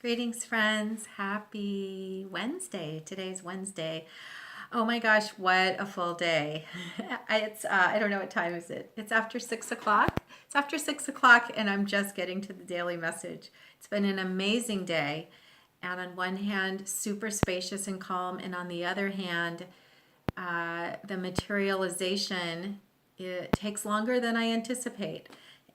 Greetings, friends. Happy Wednesday. Today's Wednesday. Oh my gosh, what a full day. I don't know what time is it. It's after 6 o'clock. It's after 6 o'clock, and I'm just getting to the daily message. It's been an amazing day. And on one hand, super spacious and calm. And on the other hand, the materialization, it takes longer than I anticipate.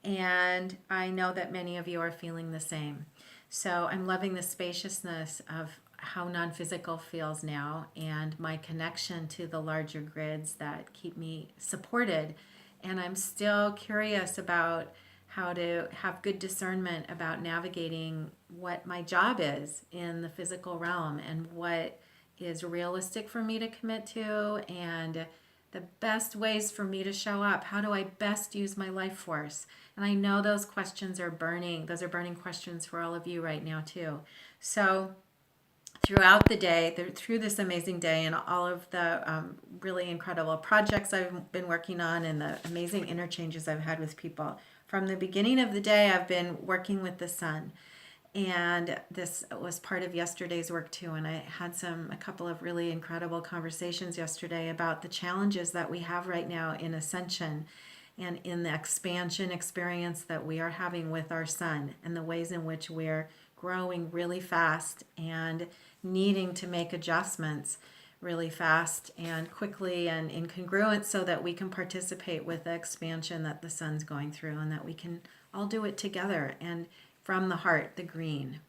And I know that many of you are feeling the same. So I'm loving the spaciousness of how non physical feels now and my connection to the larger grids that keep me supported. And I'm still curious about how to have good discernment about navigating what my job is in the physical realm and what is realistic for me to commit to and the best ways for me to show up. How do I best use my life force? And I know those questions are burning. Those are burning questions for all of you right now, too. So, throughout the day, through this amazing day, and all of the really incredible projects I've been working on, and the amazing interchanges I've had with people, from the beginning of the day, I've been working with the sun. And this was part of yesterday's work too. And I had a couple of really incredible conversations yesterday about the challenges that we have right now in ascension and in the expansion experience that we are having with our sun, and the ways in which we're growing really fast and needing to make adjustments really fast and quickly and in congruence so that we can participate with the expansion that the sun's going through, and that we can all do it together and from the heart, the green,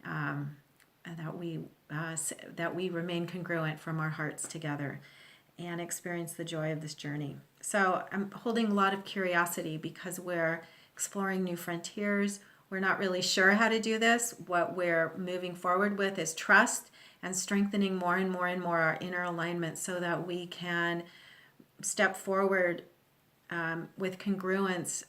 and that we remain congruent from our hearts together and experience the joy of this journey. So I'm holding a lot of curiosity because we're exploring new frontiers. We're not really sure how to do this. What we're moving forward with is trust and strengthening more and more and more our inner alignment so that we can step forward with congruence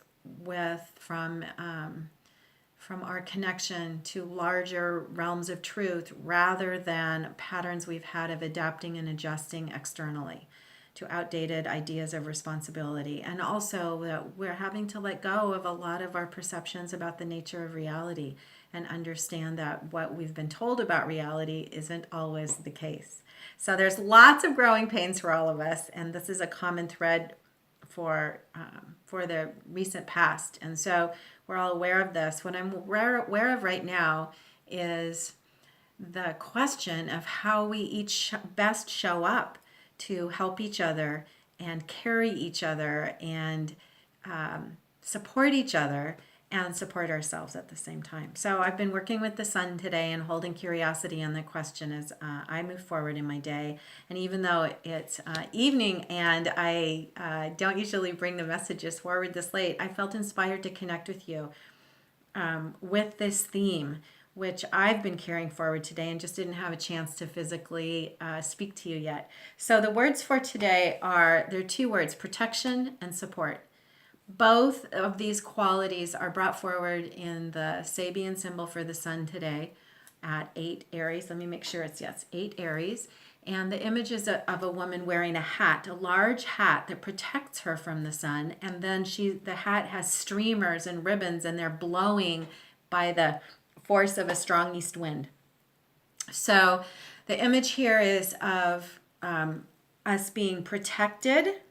from our connection to larger realms of truth rather than patterns we've had of adapting and adjusting externally to outdated ideas of responsibility. And also that we're having to let go of a lot of our perceptions about the nature of reality and understand that what we've been told about reality isn't always the case. So there's lots of growing pains for all of us, and this is a common thread for the recent past. And so we're all aware of this. What I'm aware of right now is the question of how we each best show up to help each other and carry each other and support each other and support ourselves at the same time. So I've been working with the sun today and holding curiosity on the question as I move forward in my day. And even though it's evening and I don't usually bring the messages forward this late, I felt inspired to connect with you with this theme, which I've been carrying forward today and just didn't have a chance to physically speak to you yet. So the words for today there are two words: protection and support. Both of these qualities are brought forward in the Sabian symbol for the sun today at 8 Aries. Let me make sure it's, yes, 8 Aries. And the image is of a woman wearing a hat, a large hat that protects her from the sun. And then the hat has streamers and ribbons, and they're blowing by the force of a strong east wind. So the image here is of us being protected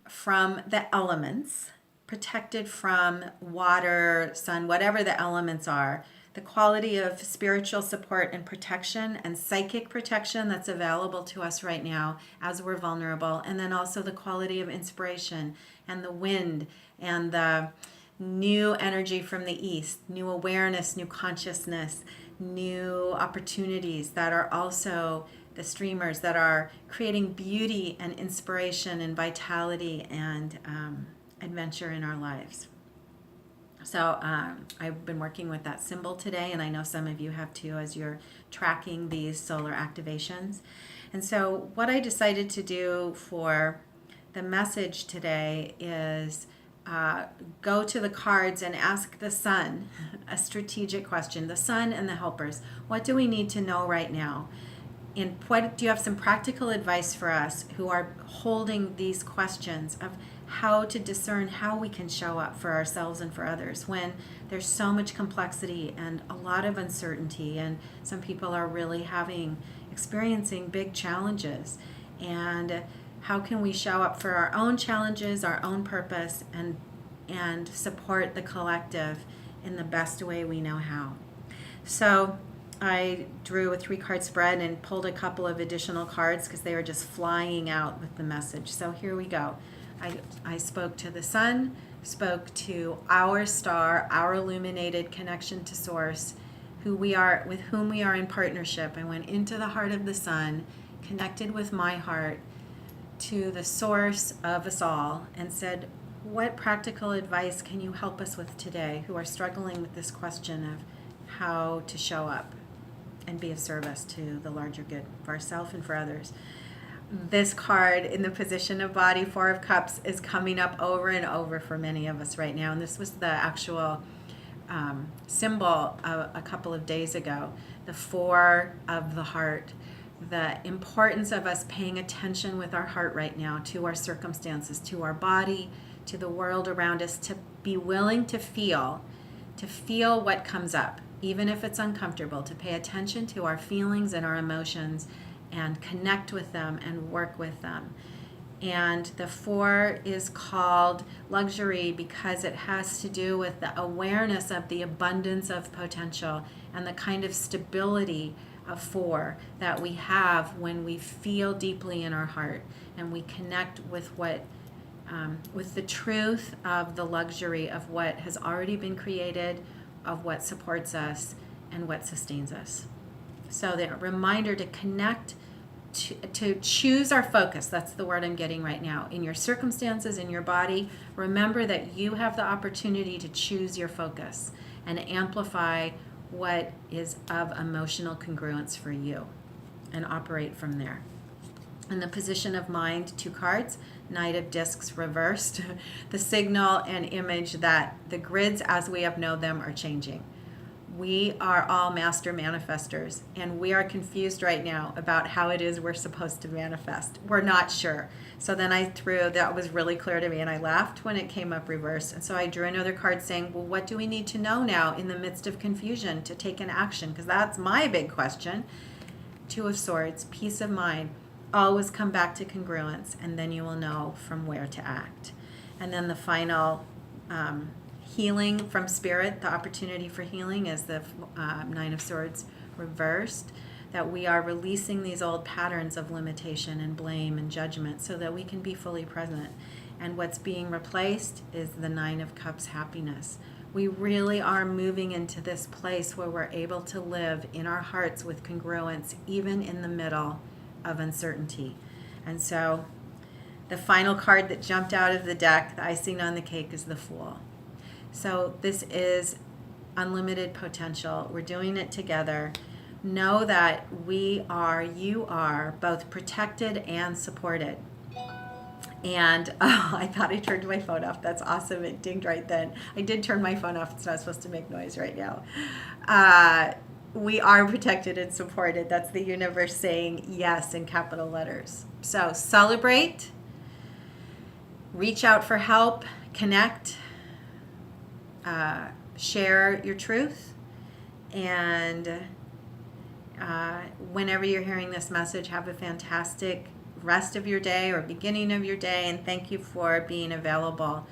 from the elements, protected from water, sun, whatever the elements are. The quality of spiritual support and protection and psychic protection that's available to us right now as we're vulnerable. And then also the quality of inspiration and the wind and the new energy from the east, new awareness, new consciousness, new opportunities that are also the streamers that are creating beauty and inspiration and vitality and adventure in our lives. So I've been working with that symbol today, and I know some of you have too as you're tracking these solar activations. And so what I decided to do for the message today is go to the cards and ask the sun a strategic question, the sun and the helpers. What do we need to know right now? And what do you have some practical advice for us who are holding these questions of how to discern how we can show up for ourselves and for others when there's so much complexity and a lot of uncertainty, and some people are really experiencing big challenges. And how can we show up for our own challenges, our own purpose, and support the collective in the best way we know how? So I drew a 3-card spread and pulled a couple of additional cards because they were just flying out with the message. So here we go. I spoke to the sun, spoke to our star, our illuminated connection to source, with whom we are in partnership. I went into the heart of the sun, connected with my heart to the source of us all, and said, what practical advice can you help us with today who are struggling with this question of how to show up and be of service to the larger good for ourselves and for others? This card in the position of body, 4 of Cups, is coming up over and over for many of us right now. And this was the actual symbol a couple of days ago, the 4 of the heart. The importance of us paying attention with our heart right now to our circumstances, to our body, to the world around us, to be willing to feel what comes up, even if it's uncomfortable, to pay attention to our feelings and our emotions and connect with them and work with them. And the 4 is called luxury because it has to do with the awareness of the abundance of potential and the kind of stability of 4 that we have when we feel deeply in our heart and we connect with with the truth of the luxury of what has already been created, of what supports us and what sustains us. So the reminder to connect, to choose our focus. That's the word I'm getting right now. In your circumstances, in your body, remember that you have the opportunity to choose your focus and amplify what is of emotional congruence for you and operate from there. In the position of mind, 2 cards, Knight of Discs reversed, the signal and image that the grids as we have known them are changing. We are all master manifestors, and we are confused right now about how it is we're supposed to manifest. We're not sure. So then that was really clear to me, and I laughed when it came up reversed. And so I drew another card saying, well, what do we need to know now in the midst of confusion to take an action? Because that's my big question. 2 of Swords, peace of mind. Always come back to congruence, and then you will know from where to act. And then the final healing from spirit, the opportunity for healing, is the 9 of Swords reversed, that we are releasing these old patterns of limitation and blame and judgment so that we can be fully present. And what's being replaced is the 9 of Cups, happiness. We really are moving into this place where we're able to live in our hearts with congruence, even in the middle of uncertainty. And so the final card that jumped out of the deck, the icing on the cake, is the Fool. So this is unlimited potential. We're doing it together. Know that you are both protected and supported. And I thought I turned my phone off. That's awesome. It dinged right then. I did turn my phone off. It's not supposed to make noise right now. We are protected and supported. That's the universe saying yes in capital letters. So celebrate, reach out for help, connect, share your truth, and whenever you're hearing this message, have a fantastic rest of your day or beginning of your day, and thank you for being available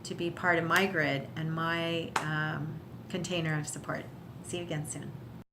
to be part of my grid and my container of support. See you again soon.